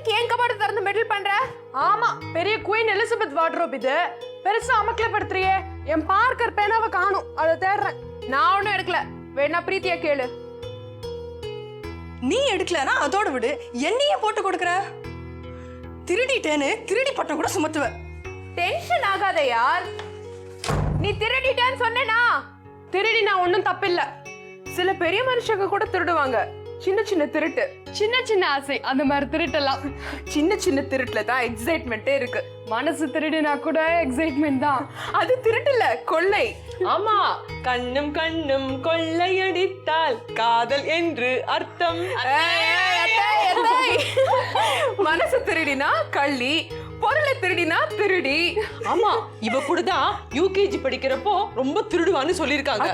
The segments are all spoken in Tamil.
எதுக்கு ஏன் கபாடு திறந்து மெடல் பண்ற? ஆமா, பெரிய குயின் எலிசபெத் வார்ட்ரோப் இது. பெருசா அமக்கலப்படுத்துறியே. என் பார்க்கர் பேனாவை காணும், அதை தேடுறேன். நான் ஒண்ணும் எடுக்கல. வேணா பிரீத்தியா கேளு. நீ எடுக்கலனா அதோட விடு, என்னையே போட்டு கொடுக்குற. திருடிட்டேன்னு திருடி பட்டம் கூட சுமத்துவ. டென்ஷன் ஆகாத யார். நீ திருடிட்டேன்னு சொன்னேனா? திருடினா ஒன்னும் தப்பில்ல. சில பெரிய மனுஷங்க கூட திருடுவாங்க. சின்ன சின்ன திருட்டு, சின்ன சின்ன ஆசை, அந்த மாதிரி திருட்டலாம். சின்ன சின்ன திருட்டுல தான் எக்ஸைட்மெண்டே இருக்கு. மனசு திருடினா கூட எக்ஸைட்மெண்ட் தான். அது திருட்டுல கொள்ளை. ஆமா, கண்ணும் கண்ணும் கொள்ளையடித்தால் காதல் என்று அர்த்தம். மனசு திருடினா கள்ளி, பொருளை திருடினா திருடி. ஆமா, இவ கூட தான் யூகேஜி படிக்கிறப்போ ரொம்ப திருடுவான்னு சொல்லிருக்காங்க.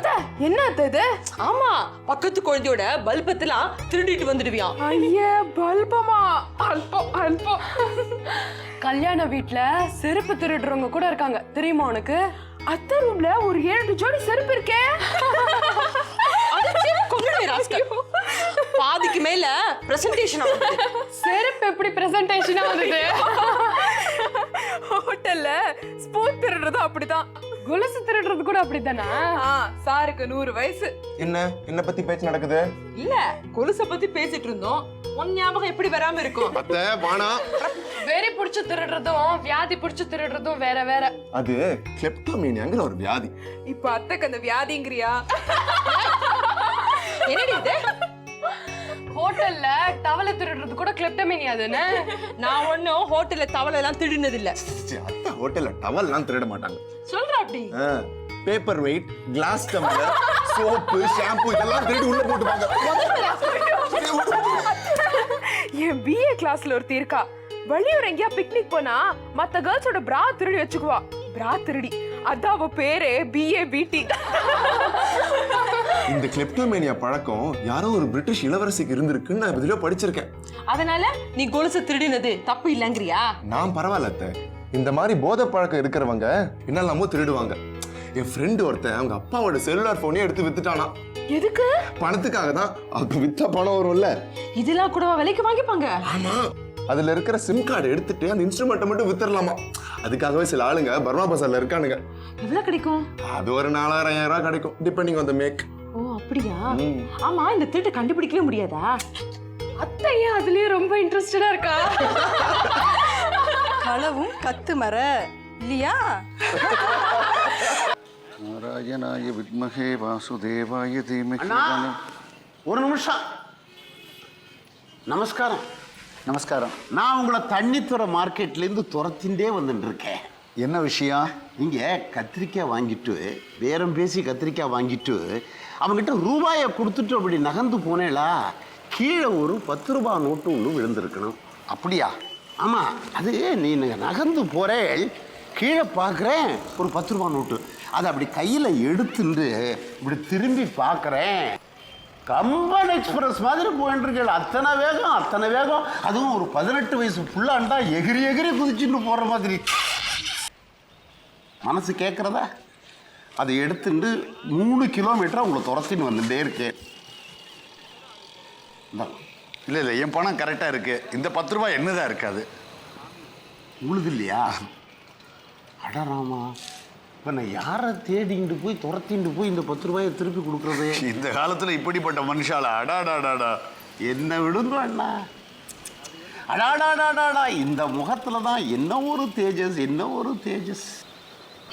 என்ன இது? ஆமா, பக்கத்து குழந்தையோட பல்பத்தெல்லாம் திருடிட்டு வந்துடுவியான். ஐயா, பல்பமா? அல்பம் அல்பம். கல்யாண வீட்டுல செருப்பு திருடுறவங்க கூட இருக்காங்க, தெரியுமா உனக்கு? அத்தை ரூம்ல ஒரு 7 ஜோடி செருப்பு இருக்கே. பாதிக்கு மேல பிரசன்டேஷன் ஆகுது. செருப்பு எப்படி பிரசன்டேஷனா வருது? ஹோட்டல்ல ஸ்பூன் திருடுறது அப்படிதான். கொலுசு திருடுறது கூட அப்படித்தானா? சாருக்கு 100 வயசு. என்ன பத்தி பேச்சு நடக்குது? இல்ல, கொலுச பத்தி பேசிட்டு இருந்தோம். உன் ஞாபகம் எப்படி வராம இருக்கும்? அத்தை வானா. வெறி புடிச்சு திருடுறதும் வியாதி புடிச்சு திருடுறதும் வேற வேற. அது கிளெப்டோமேனியாங்கிற ஒரு வியாதி. இப்ப அத்தைக்கு அந்த வியாதிங்கறியா? என்னடி இது? ஹோட்டல்ல டவல திருடுறது கூட கிளெப்டோமேனியா தானே? நான் ஒன்னும் ஹோட்டல்ல தவளை எல்லாம் திருடினது இல்ல. அத்தை ஹோட்டல்ல டவல்லாம் திருட மாட்டாங்க. சொல்ற அப்படி? Paper wait, class tumbler, soap, shampoo இதெல்லாம் திருடி உள்ள போட்டுவாங்க. என் பிஏ கிளாஸ்ல ஒருத்தி இருக்கா. வெளியூர் எங்கயா பிக்னிக் போனா மத்த கேர்ள்ஸோட பிரா திருடி வச்சுக்குவா. பிரா திருடி. அதான் அவ பேரே பிஏ பிடி. இந்த கிளெப்டோமேனியா பழக்கம் யாரோ ஒரு பிரிட்டிஷ் இளவரசிக்கு இருந்திருக்குன்னு நான் இதுல படிச்சிருக்கேன். அதனால நீ கொலுசு திருடினது தப்பு இல்லங்கறியா? நான் பரவாயில்ல அத்தை. இந்த மாதிரி போதை பழக்கம் இருக்கிறவங்க என்னெல்லாமோ திருடுவாங்க. என் ஃப்ரெண்டு ஒருத்தன் அவங்க அப்பாவோட செல்லுலார் போனே எடுத்து வித்துட்டானா. எதுக்கு? பணத்துக்காக தான். அப்ப வித்தா பணம் வரும்ல. இதெல்லாம் கூட விலைக்கு வாங்கிப்பாங்க. ஆமா, அதுல இருக்கிற சிம் கார்டு எடுத்துட்டு அந்த இன்ஸ்ட்ருமெண்ட்டை மட்டும் வித்துடலாமா. அதுக்காகவே சில ஆளுங்க பர்மா பசார்ல இருக்கானுங்க. எவ்வளவு கிடைக்கும்? அது ஒரு 4000-5000 ரூபாய் கிடைக்கும், டிபெண்டிங் ஆன் தி மேக். ஓ அப்படியா? ஆமா, இந்த திருட்டு கண்டுபிடிக்கவே முடியாதா? அத்தை ஏன் அதுலயே ரொம்ப இன்ட்ரெஸ்டடா இருக்கா? களவும் கத்து மர இல்லையா? நாராயணாய வித்மஹே வாசுதேவாய தீமஹி. ஒரு நிமிஷம். நமஸ்காரம். நமஸ்காரம். நான் உங்களை தண்ணித்துறை மார்க்கெட்லேருந்து துரத்தின்றே வந்துட்டு இருக்கேன். என்ன விஷயம்? நீங்கள் கத்திரிக்காய் வாங்கிட்டு பேரம் பேசி கத்திரிக்காய் வாங்கிட்டு அவங்ககிட்ட ரூபாயை கொடுத்துட்டு அப்படி நகர்ந்து போனேளா, கீழே ஒரு 10 ரூபாய் நோட்டு ஒன்று விழுந்திருக்கணும். அப்படியா? ஆமாம், அது நீ நகர்ந்து போகிறேன், கீழே பார்க்குறேன் ஒரு 10 ரூபாய் நோட்டு. அதை அப்படி கையில் எடுத்துட்டு இப்படி திரும்பி பார்க்குறேன், கம்பன் எக்ஸ்பிரஸ் மாதிரி போயிட்டு இருக்கேன். அத்தனை வேகம். அதுவும் ஒரு 18 வயசு புள்ளாண்டா எகிரி எகிரி குதிச்சுட்டு போகிற மாதிரி. மனசு கேட்குறதா? அதை எடுத்துட்டு 3 கிலோமீட்டர் உங்களை துரத்தின்னு வந்துட்டே இருக்கேன். இல்லை இல்லை, என் பணம் கரெக்டாக இருக்கு. இந்த 10 ரூபாய் என்னதான் இருக்காது. உழுது இல்லையா? அடராமா, இப்போ நான் யாரை தேடிட்டு போய் துரத்திட்டு போய் இந்த 10 ரூபாயை திருப்பி கொடுக்குறது? இந்த காலத்தில் இப்படிப்பட்ட மனுஷாலா? அடாடாடாடா. என்ன விடுங்க அண்ணா. அடாடாடாடாடா, இந்த முகத்துல தான் என்ன ஒரு தேஜஸ்.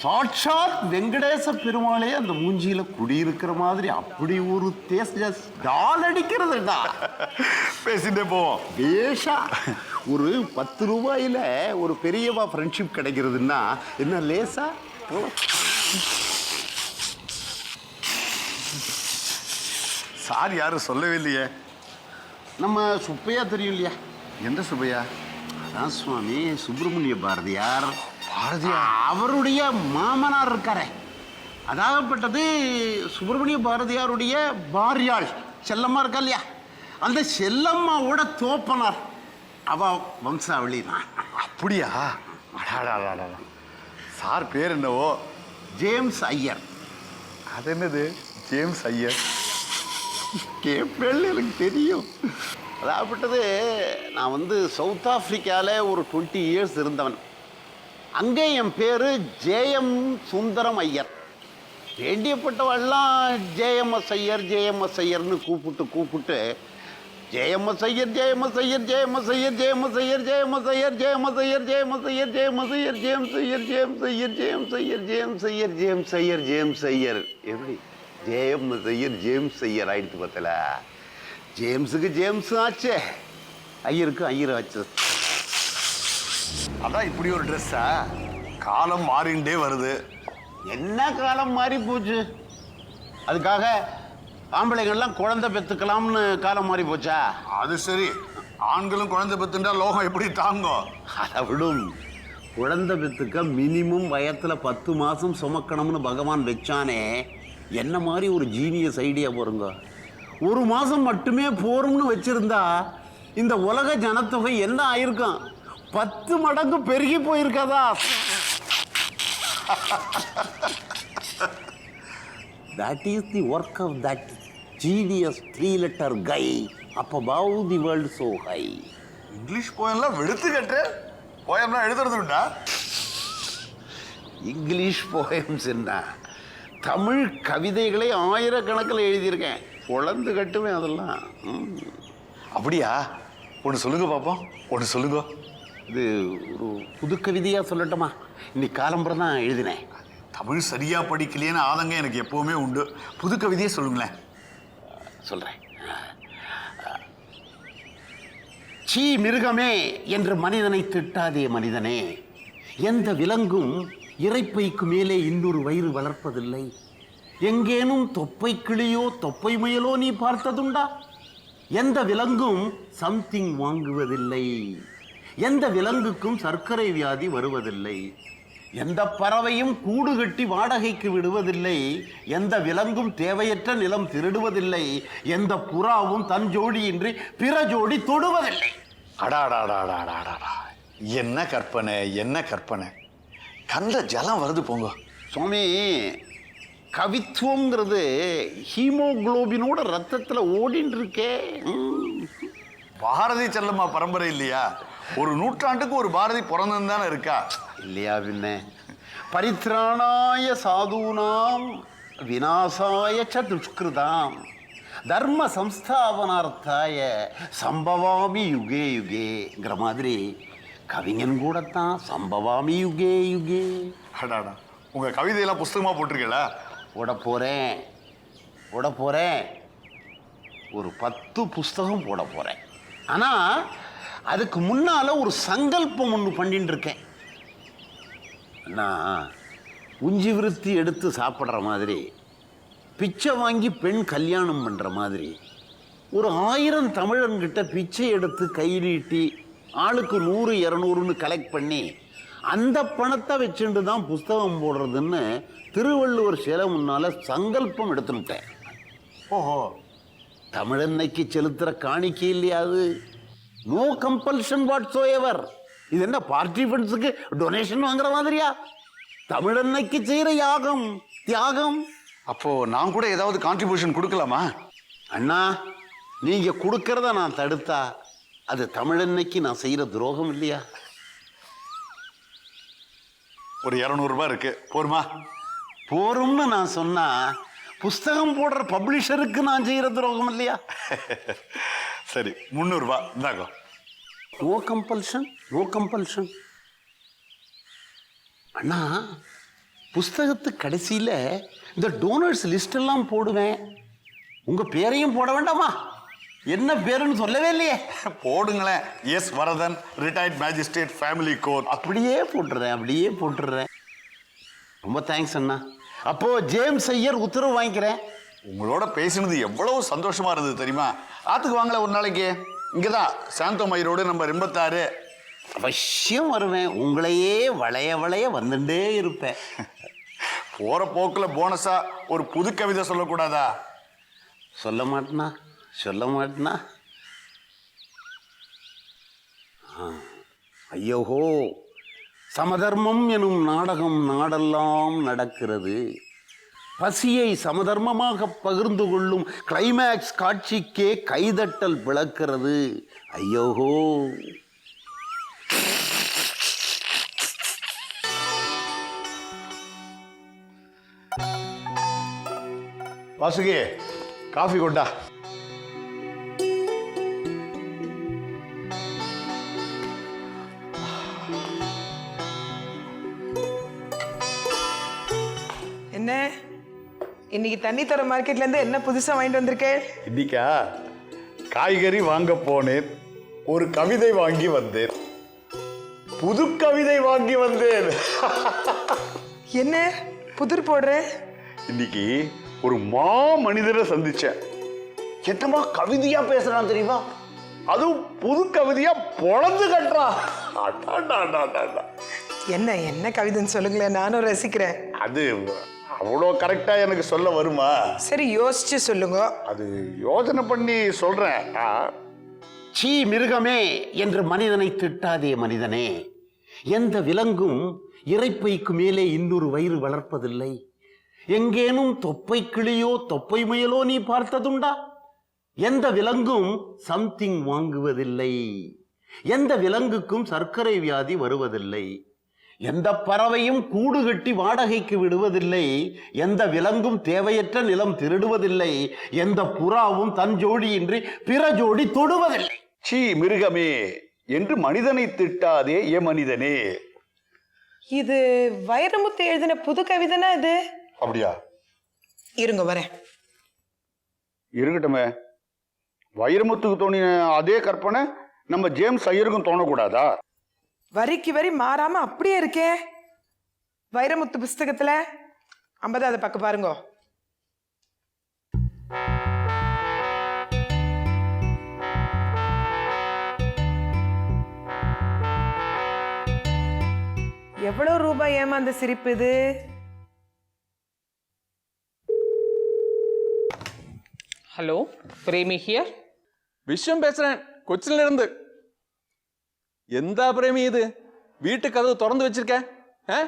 சாட்சாத் வெங்கடேச பெருமாளே அந்த மூஞ்சியில குடியிருக்கிற மாதிரி அப்படி ஒரு தேஜஸ். டால் அடிக்கிறதுடா. பேசிட்டே போவோம். பேஷா. ஒரு 10 ரூபாயில ஒரு பெரியவா ஃப்ரெண்ட்ஷிப் கிடைக்கிறதுன்னா என்ன லேசா? சார் யாரும் சொல்லவே இல்லையே. நம்ம சுப்பையா தெரியும் இல்லையா? எந்த சுபையா? அதான் சுவாமி சுப்பிரமணிய பாரதியார். பாரதியார்? அவருடைய மாமனார் இருக்காரே, அதாகப்பட்டது சுப்பிரமணிய பாரதியாருடைய பாரியாள் செல்லம்மா இருக்கா இல்லையா, அந்த செல்லம்மாவோட தோப்பனார். அவ வம்சாவளி தான். அப்படியா? அடாடாடாடா. சார் பேர் என்னவோ? ஜேம்ஸ் ஐயர். அது என்னது ஜேம்ஸ் ஐயர்? கேப்பேள் எனக்கு தெரியும். அதாகப்பட்டது நான் வந்து சவுத் ஆப்பிரிக்காவில் ஒரு 20 இயர்ஸ் இருந்தவன். அங்கே என் பேர் ஜேஎம் சுந்தரம் ஐயர். வேண்டியப்பட்டவெல்லாம் ஜேஎம்எஸ் ஐயர் ஜேஎம்எஸ் ஐயர்னு கூப்பிட்டு JMS Iyer JMS Iyer JMS Iyer JMS Iyer JMS Iyer JMS Iyer JMS Iyer JMS Iyer James Iyer James Iyer James Iyer James Iyer James Iyer James Iyer எப்படி ஜேஎம்எஸ் ஐயர் ஜேம்ஸ் ஐயர் ஆயிடுத்து பார்த்தல. ஜேம்ஸுக்கு ஜேம்ஸ் ஆச்சு, ஐயருக்கு ஐயர் ஆச்சு. அதான் இப்படி ஒரு ட்ரெஸ்ஸா? காலம் மாறிண்டே வருது. என்ன காலம் மாறி போச்சு? அதுக்காக ஆம்பளைங்கள்லாம் குழந்தை பெற்றுக்கலாம்னு காலம் மாறி போச்சா? அது சரி, ஆண்களும் குழந்தை பெத்துண்டா லோகம் எப்படி தாங்கும்? அதை விடும். குழந்தை பெற்றுக்க மினிமம் வயத்தில் 10 மாதம் சுமக்கணும்னு பகவான் வச்சானே, என்ன மாதிரி ஒரு ஜீனியஸ் ஐடியா போருங்க. 1 மாதம் மட்டுமே போரும்னு வச்சிருந்தா இந்த உலக ஜனத்தொகை என்ன ஆயிருக்கும்? 10 மடங்கு பெருகி போயிருக்காதா? That is the work of that genius 3-letter guy up above the world so high. English போயம்லாம் வெளுத்து கட்டு. போயம்லாம் எழுதுறதுண்டா? இங்கிலீஷ் போயம்ஸ் என்ன, தமிழ் கவிதைகளை ஆயிரக்கணக்கில் எழுதியிருக்கேன். குழந்து கட்டுவேன் அதெல்லாம். அப்படியா? ஒன்று சொல்லுங்க பாப்போம், ஒன்று சொல்லுங்க. இது ஒரு புது கவிதையாக சொல்லட்டுமா? இன்னைக்கு காலம்புறம் தான் எழுதினேன். தமிழ் சரியா படிக்கலையேன்னு ஆதங்கம் எனக்கு எப்பவுமே உண்டு. புது கவிதையே சொல்லுங்களேன். சொல்கிறேன். சீ மிருகமே என்று மனிதனை திட்டாதே மனிதனே. எந்த விலங்கும் இறைப்பைக்கு மேலே இன்னொரு வயிறு வளர்ப்பதில்லை. எங்கேனும் தொப்பை கிளியோ தொப்பை முயலோ நீ பார்த்ததுண்டா? எந்த விலங்கும் சம்திங் வாங்குவதில்லை. எந்த விலங்குக்கும் சர்க்கரை வியாதி வருவதில்லை. எந்த பறவையும் கூடு கட்டி வாடகைக்கு விடுவதில்லை. எந்த விலங்கும் தேவையற்ற நிலம் திருடுவதில்லை. எந்த புறாவும் தன் ஜோடியின்றி பிற ஜோடி தொடுவதில்லை. அடாடாடாடாடாடா, என்ன கற்பனை, என்ன கற்பனை! கண்ணில் ஜலம் வருது போங்க. சுவாமி, கவித்துவங்கிறது ஹீமோகுளோபினோட ரத்தத்தில் ஓடின்னு இருக்கே. பாரதி செல்லம்மா பரம்பரை இல்லையா? ஒரு நூற்றாண்டுக்கு ஒரு பாரதி பிறந்தது தானே இருக்கா? இல்லையா பின்ன. பரித்ராணாய சாதுனாம் விநாசாய ச துஷ்கிருதாம் தர்ம சம்ஸ்தாபனார்த்தாய சம்பவாமி யுகே யுகேங்கிற மாதிரி கவிஞன் கூடத்தான் சம்பவாமி யுகே யுகே. அடாடா, உங்க கவிதையெல்லாம் புஸ்தகமா போட்டிருக்கீங்களா? போட போறேன். ஒரு 10 புஸ்தகம் போட போறேன். ஆனால் அதுக்கு முன்னால் ஒரு சங்கல்பம் ஒன்று பண்ணிட்டு இருக்கேன். நான் உஞ்சி விருத்தி எடுத்து சாப்பிட்ற மாதிரி, பிச்சை வாங்கி பெண் கல்யாணம் பண்ணுற மாதிரி, ஒரு 1000 தமிழன்கிட்ட பிச்சை எடுத்து கை நீட்டி ஆளுக்கு 100-200ன்னு கலெக்ட் பண்ணி அந்த பணத்தை வச்சுட்டு தான் புஸ்தகம் போடுறதுன்னு திருவள்ளுவர் சிலை முன்னால் சங்கல்பம் எடுத்துட்டேன். ஓஹோ, தமிழன்னைக்கு செலுத்துகிற காணிக்கை இல்லையா அது? நோ கம்பல்ஷன் வாட்ஸ் எவர். இது என்ன பார்ட்டி ஃபண்ட்ஸுக்கு டொனேஷன் வாங்குற மாதிரியா? தமிழன்னைக்கு செய்கிற யாகம், தியாகம். அப்போ நான் கூட ஏதாவது கான்ட்ரிபியூஷன் கொடுக்கலாமா? அண்ணா, நீங்கள் கொடுக்கறத நான் தடுத்தா அது தமிழன்னைக்கு நான் செய்கிற துரோகம் இல்லையா? ஒரு 200 ரூபாய் இருக்கு, போருமா? போரும்னு நான் சொன்னா புஸ்தகம் போடுற பப்ளிஷருக்கு நான் செய்கிற துரோகம் இல்லையா? சரி, 300 ரூபாய் இந்தாங்க. No compulsion, no compulsion. அண்ணா, புஸ்தகத்துக்கு கடைசியில் இந்த டோனர்ஸ் லிஸ்ட் எல்லாம் போடுவேன். உங்கள் பேரையும் போட வேண்டாமா? என்ன பேருன்னு சொல்லவே இல்லையே. போடுங்களேன். S Varadhan, retired magistrate, family court. அப்படியே போட்டுடுறேன். ரொம்ப தேங்க்ஸ் அண்ணா. அப்போ ஜேம்ஸ் ஐயர் உத்தரவு வாங்கிக்கிறேன். உங்களோட பேசினது எவ்வளவு சந்தோஷமா இருந்தது தெரியுமா? ஆத்துக்கு வாங்கல ஒரு நாளைக்கு. இங்கதான் சாந்தோமய் ரோடு நம்பர் 86. அவசியம் வருவேன். உங்களையே வளைய வந்துட்டே இருப்பேன். போற போக்குல போனஸா ஒரு புது கவிதை சொல்லக்கூடாதா? சொல்ல மாட்டேனா? ஐயோஹோ, சமதர்மம் எனும் நாடகம் நாடெல்லாம் நடக்கிறது. பசியை சமதர்மமாக பகிர்ந்து கொள்ளும் கிளைமேக்ஸ் காட்சிக்கே கைதட்டல் பிளக்கிறது. ஐயோஹோ! வாசுகி, காஃபி கொண்டா. என்ன இன்னைக்கு தண்ணி தர மார்க்கெட்ல இருந்து என்ன புதுசா வாங்கிட்டு வந்திருக்கேன்? இன்னைக்கா காய்கறி வாங்க போனேன், ஒரு கவிதை வாங்கி வந்தேன், புது கவிதை வாங்கி வந்தேன். என்ன புதிர் போடுற? இன்னைக்கு ஒரு மா மனிதரை சந்திச்சேன். என்னமா கவிதையா பேசுறான் தெரியுமா? அதுவும் புது கவிதையா பொழந்து கட்டுறான். என்ன என்ன கவிதைன்னு சொல்லுங்களேன், நானும் ரசிக்கிறேன். அது அவ்வளோ கரெக்டா எனக்கு சொல்ல வருமா? சரி யோசிச்சு சொல்லுங்க. அது யோசனை பண்ணி சொல்றேன். சீ மிருகமே என்று மனிதனை திட்டாதே மனிதனே. எந்த விலங்கும் இரைப்பைக்கு மேலே இன்னொரு வயிறு வளர்ப்பதில்லை. எங்கேனும் தொப்பை கிளியோ தொப்பை முயலோ நீ பார்த்ததுண்டா? எந்த விலங்கும் சம்திங் வாங்குவதில்லை. எந்த விலங்குக்கும் சர்க்கரை வியாதி வருவதில்லை. எந்த பறவையும் கூடு கட்டி வாடகைக்கு விடுவதில்லை. எந்த விலங்கும் தேவையற்ற நிலம் திருடுவதில்லை. எந்த புறாவும் தன் ஜோடியின்றி பிற ஜோடி தொடுவதில்லை. சீ மிருகமே என்று மனிதனை திட்டாதே ஏ மனிதனே. இது வைரமுத்து எழுதின புது கவிதைனா இது? அப்படியா? இருங்க வரேன். இருக்கட்டுமே. வைரமுத்துக்கு தோணின அதே கற்பனை நம்ம ஜேம்ஸ் ஐயருக்கும் தோணக்கூடாதா? வரிக்கு வரி மாறாம அப்படியே இருக்கே வைரமுத்து புஸ்தகத்துல. 50வது பக்கம் பாருங்க. எவ்வளவு ரூபாய் ஏமாந்த சிரிப்பு இது? Hello, Premi here. விஸ்வம் பேசுறேன், கொச்சின்ல இருந்து. எந்த பிரேமி இது? வீட்டு கதவு திறந்து வச்சிருக்கேன்.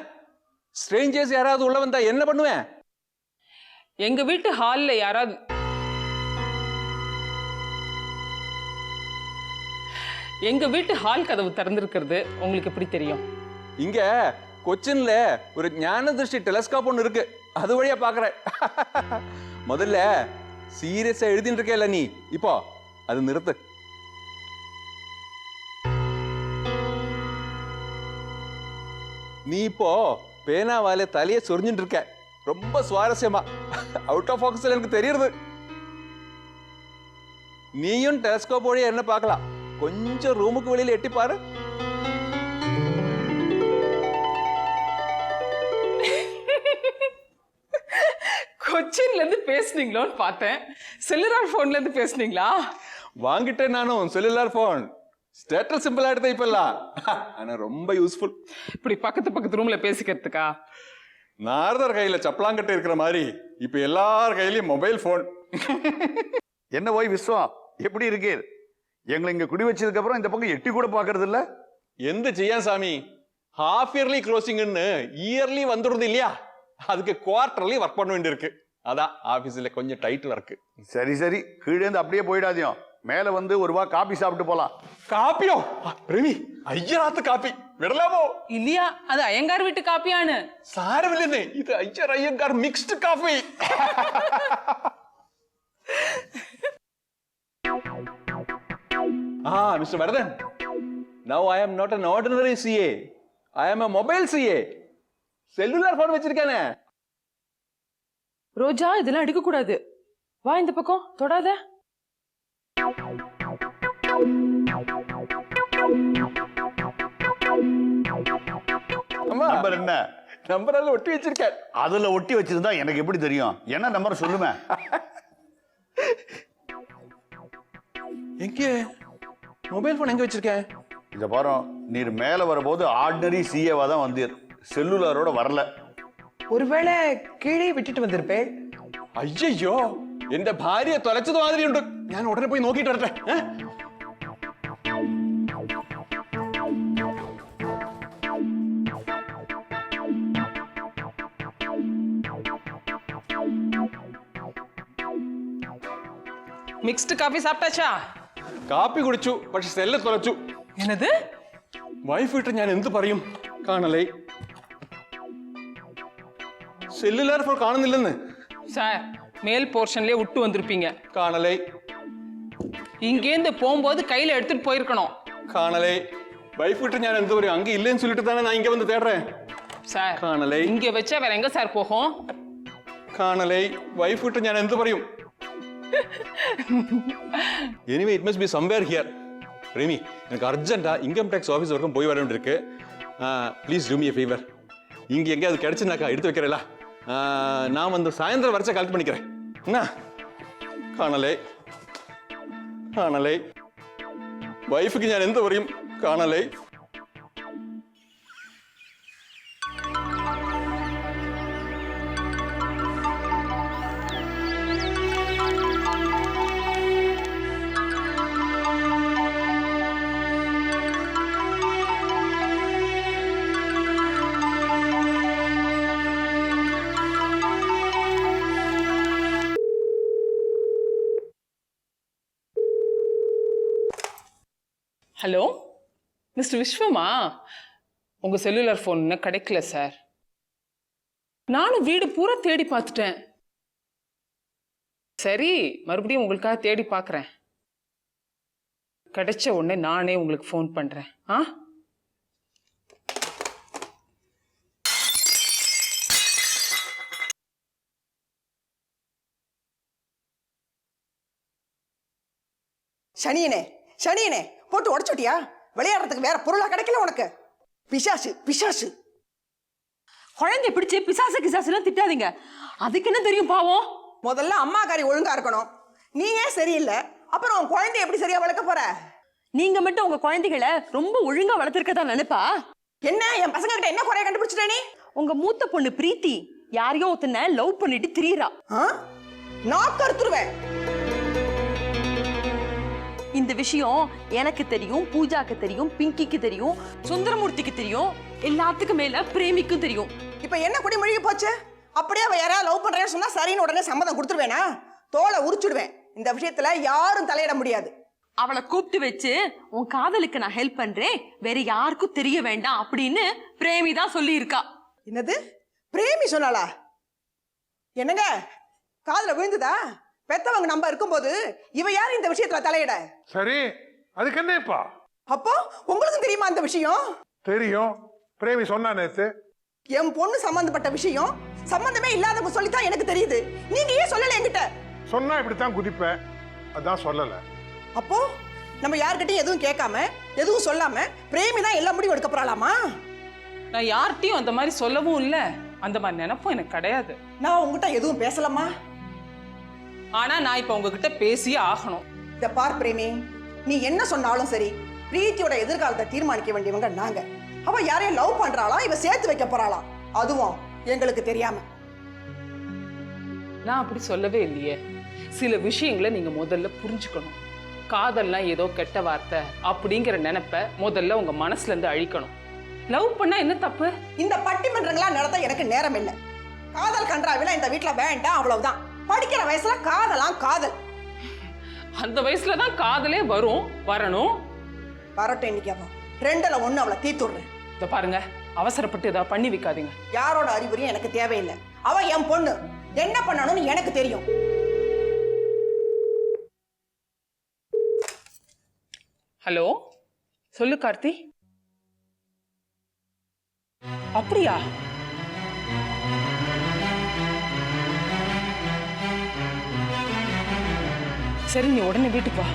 ஸ்ட்ரேஞ்சர்ஸ் யாராவது உள்ள வந்தா என்ன பண்ணுவேன்? எங்க வீட்டு ஹால்ல யாராவது எங்க வீட்டு ஹால் கதவு திறந்திருக்கிறது உங்களுக்கு எப்படி தெரியும்? இங்க கொச்சின்ல ஒரு ஞான திருஷ்டி டெலஸ்கோப் ஒன்று இருக்கு, அது வழியா பாக்குறேன். முதல்ல சீரியஸா எழுதிட்டு இருக்கேல்ல நீ, இப்போ அது நிறுத்து. நீ இப்போ பேனாவால தலையை சொரிஞ்சுட்டு இருக்க, ரொம்ப சுவாரஸ்யமா. அவுட் ஆஃப் ஃபோக்கஸ்ல எனக்கு தெரியுது. நீயும் டெலஸ்கோப் வழியா என்ன பார்க்கலாம், கொஞ்சம் ரூமுக்கு வெளியில எட்டி பாரு. கொச்சின்ல இருந்து பேசுனீங்களோன்னு பார்த்தேன். செல்லுலார் போன்ல இருந்து பேசுனீங்களா? வாங்கிட்டேன் நானும் செல்லுலார் போன். ஸ்டேட்டஸ் சிம்பிள் ஆயிடுது இப்பெல்லாம். ஆனா ரொம்ப யூஸ்ஃபுல். இப்படி பக்கத்து ரூம்ல பேசிக்கிறதுக்கா? நாரதர் கையில சப்பலாங்கட்டு இருக்கிற மாதிரி இப்ப எல்லார் கையிலயும் மொபைல் போன். என்ன போய் விஸ்வம், எப்படி இருக்கு? எங்களை இங்க குடி வச்சதுக்கு அப்புறம் இந்த பக்கம் எட்டி கூட பாக்குறது இல்ல. எந்த செய்யா சாமி, ஹாஃப் இயர்லி க்ளோசிங்னு இயர்லி வந்துடுது இல்லையா, அதுக்கு குவார்டர்லி ஒர்க் பண்ண வேண்டியிருக்கு. அதான் ஆபீஸ்ல கொஞ்சம் டைட் ஒர்க். சரி சரி, கீழே இருந்து அப்படியே போயிடாதியும், மேல வந்து ஒரு வா காபி சாப்பிட்டு போலாம். காப்பியோ பிரேமி? ஐயராத்து காப்பி விடலாமோ? இல்லையா, அது ஐயங்கார் வீட்டு காப்பியானு. சாரவில்லைன்னு, இது Iyer Iyengar mixed coffee. Mister Varadhan, now I am not an ordinary CA. I am a mobile CA. Cellular phone வச்சிருக்கேனே. ரோஜா, இதெல்லாம் எடுக்க கூடாது. வா இந்த பக்கம், தொடாத. நம்பர் என்ன? நம்பர் எல்லாம் ஒட்டி வச்சிருக்கேன். அதுல ஒட்டி வச்சிருந்தா எனக்கு எப்படி தெரியும்? என்ன நம்பர் சொல்லுமே. எங்க மொபைல் போன் எங்க வச்சிருக்கேன்? இத பாரு, நீர் மேல வரும்போது ஆர்டினரி சிஏவா தான் வந்தீர், செல்லுலாரோட வரல. ஒருவேளை கீழே விட்டுட்டு வந்திருப்பேன். അയ്യോ എന്റെ ഭാര്യയെ തൊലച്ചത് മാതിരിയുണ്ട്. ഞാൻ ഉടനെ പോയി നോക്കിയിട്ട് വരട്ടെ. மிக்ஸ்டு காஃபி சாப்பிட்டாச்சா? കാപ്പി കുടിച്ചു പക്ഷെ സെല്ല് തുറച്ചു. என்னது? വൈഫ് ഇട്ട് ഞാൻ എന്ത് പറയും? കാണലേ. സെല്ലുലാർ ഫോൺ കാണുന്നില്ലെന്ന്. சார் மேல் போர்ஷன்லயே விட்டு வந்திருப்பீங்க. കാണലേ. இங்கேருந்து போகும்போது கையில எடுத்துட்டு போயிருக்கணும். കാണലേ. വൈഫ് ഇട്ട് ഞാൻ എന്ത് പറയും? அங்க இல்லைன்னு சொல்லிட்டு தானே நான் இங்க வந்து தேடுறேன். சார் കാണലേ. இங்க வச்சா வேற எங்க சார் போகும்? കാണലേ. വൈഫ് ഇട്ട് ഞാൻ എന്ത് പറയും? Anyway it must be somewhere here. Raimi, எனக்கு அர்ஜென்ட்டா இன்கம் டேக்ஸ் ஆஃபீஸ் வரைக்கும் போய் வர வேண்டியிருக்கு. Please do me a favour. இங்கே எங்கேயாவது கிடைச்சுனாக்கா எடுத்து வைக்கிறேங்களா? நான் வந்து சாயந்தரம் வரைச்சா கலெக்ட் பண்ணிக்கிறேன். என்ன? കാണലേ. കാണലേ. വൈഫിക്ക് ഞാൻ എന്ത് പറയും? കാണലേ. ஹலோ மிஸ்டர் விஸ்வமா, உங்க செல்லுலார் ஃபோன் இன்னும் கிடைக்கல சார். நானும் வீடு பூரா தேடி பார்த்துட்டேன். சரி, மறுபடியும் உங்களுக்காக தேடி பார்க்குறேன். கிடைச்ச உடனே நானே உங்களுக்கு ஃபோன் பண்றேன். சனியனே சனியனே போட்டு உடச்சுட்டியா? விளையாடுறதுக்கு வேற பொருளா கிடைக்கல உனக்கு? பிசாசு பிசாசு. குழந்தை பிடிச்சு பிசாசு கிசாசுலாம் திட்டாதீங்க. அதுக்கு என்ன தெரியும் பாவம்? முதல்ல அம்மாக்காரி ஒழுங்கா இருக்கணும். நீ ஏன் சரியில்லை, அப்புறம் உன் குழந்தைய எப்படி சரியா வளர்க்க போற? நீங்க மட்டும் உங்க குழந்தைகளை ரொம்ப ஒழுங்கா வளர்த்திருக்கதா நினைப்பா? என்ன என் பசங்க கிட்ட என்ன குறைய கண்டுபிடிச்சிட்ட நீ? உங்க மூத்த பொண்ணு பிரீத்தி யாரையோ ஒருத்தனை லவ் பண்ணிட்டு திரியறா. நான் கருத்துருவேன். இந்த விஷயம் எனக்கு தெரியும், பூஜாக்கு தெரியும், பிங்கிக்கு தெரியும், சுந்தரமூர்த்திக்கு தெரியும், எல்லாத்துக்கும் மேல பிரேமிக்கும் தெரியும். இப்ப என்ன குடி மொழிக்கு போச்சு? அப்படியே அவ யாராவது லவ் பண்றேன்னு சொன்னா சரின்னு உடனே சம்மதம் கொடுத்துருவேனா? தோலை உரிச்சுடுவேன். இந்த விஷயத்துல யாரும் தலையிட முடியாது. அவளை கூப்பிட்டு வச்சு உன் காதலுக்கு நான் ஹெல்ப் பண்றேன், வேற யாருக்கும் தெரிய வேண்டாம் அப்படின்னு பிரேமி தான் சொல்லி இருக்கா. என்னது? பிரேமி சொன்னாளா? என்னங்க காதுல விழுந்துதா? பெத்தவங்க நம்ம இருக்கும்போது இவ யாரு இந்த விஷயத்துல தலையிட? சரி, அதுக்கு என்ன இப்பா? அப்போ உங்களுக்கும் தெரியுமா அந்த விஷயம்? தெரியும், பிரேமி சொன்னா நேத்து. என் பொண்ணு சம்பந்தப்பட்ட விஷயம் சம்பந்தமே இல்லாதவங்க சொல்லித்தான் எனக்கு தெரியுது. நீங்க ஏன் சொல்லல என்கிட்ட? சொன்னா இப்படித்தான் குதிப்பேன், அதான் சொல்லல. அப்போ நம்ம யார்கிட்டயும் எதுவும் கேட்காம எதுவும் சொல்லாம பிரேமி தான் எல்லா முடிவும் எடுக்க போறாளாமா? நான் யார்கிட்டையும் அந்த மாதிரி சொல்லவும் இல்லை, அந்த மாதிரி நினைப்பும் எனக்கு கிடையாது. நான் உங்ககிட்ட எதுவும் பேசலாமா? ஆனா நான் இப்ப உங்ககிட்ட பேசியே ஆகணும். இத பார் பிரேமி, நீ என்ன சொன்னாலும் சரி, பிரீத்தியோட எதிர்காலத்தை தீர்மானிக்க வேண்டியவங்க நாங்க. அவ யாரையும் லவ் பண்றாளா, இவ சேர்த்து வைக்க போறாளா, அதுவும் எங்களுக்கு தெரியாம. நான் அப்படி சொல்லவே இல்லையே. சில விஷயங்களை நீங்க முதல்ல புரிஞ்சுக்கணும். காதல்லாம் ஏதோ கெட்ட வார்த்தை அப்படிங்கிற நினைப்ப முதல்ல உங்க மனசுல இருந்து அழிக்கணும். லவ் பண்ணா என்ன தப்பு? இந்த பட்டிமன்றங்களா நடத்த எனக்கு நேரம் இல்லை. காதல் கன்றாவில இந்த வீட்டுல வேண்டாம், அவ்வளவுதான். படிக்கிற வயசுல காதலாம் காதல். அந்த வயசுல தான் காதலே வரணும். வரட்டும், இன்னைக்கு அவன் ரெண்டுல ஒண்ணு அவளை தீத்துடுறேன். இத பாருங்க, அவசரப்பட்டு ஏதாவது பண்ணி வைக்காதீங்க. யாரோட அறிவுரையும் எனக்கு தேவையில்லை. அவ என் பொண்ணு, என்ன பண்ணணும்னு எனக்கு தெரியும். ஹலோ, சொல்லு கார்த்தி. அப்படியா? சரி, நீ உடனே வீட்டுக்கு வா.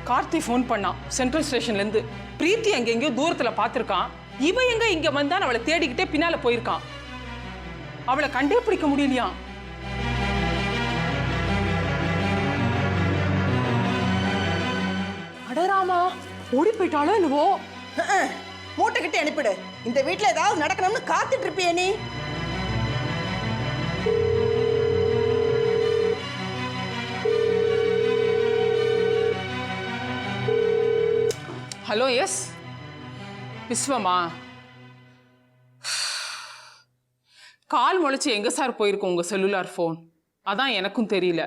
கார்த்தி ஃபோன் பண்ணான் சென்ட்ரல் ஸ்டேஷன்ல இருந்து. பிரீத்தி அங்க எங்கேயோ தூரத்துல பாத்திருக்கான். இவ எங்க இங்க வந்தான் அவளை தேடிக்கிட்டே பின்னால போயிருக்கான். அவளை கண்டே பிடிக்க முடியலையா? அடராமா, ஓடி போயிட்டாலும் என்னவோ. மூட்டைக்கிட்டே அனுப்பிடு. இந்த வீட்டுல ஏதாவது நடக்கணும்னு காத்துட்டு இருப்பியே நீ. Hello, S விஸ்வமா. கால் முளைச்சு எங்க சார் போயிருக்கும் உங்க செல்லுலார் ஃபோன்? அதான் எனக்கும் தெரியல.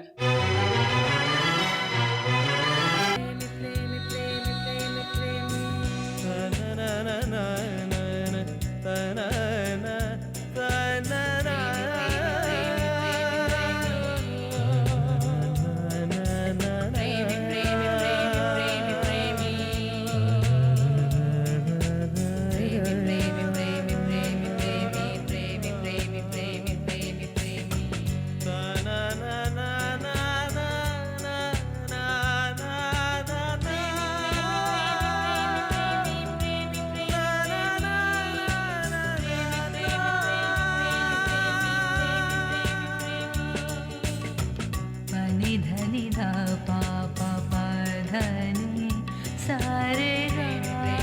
धनि ध पा पा प धनि सा रे गा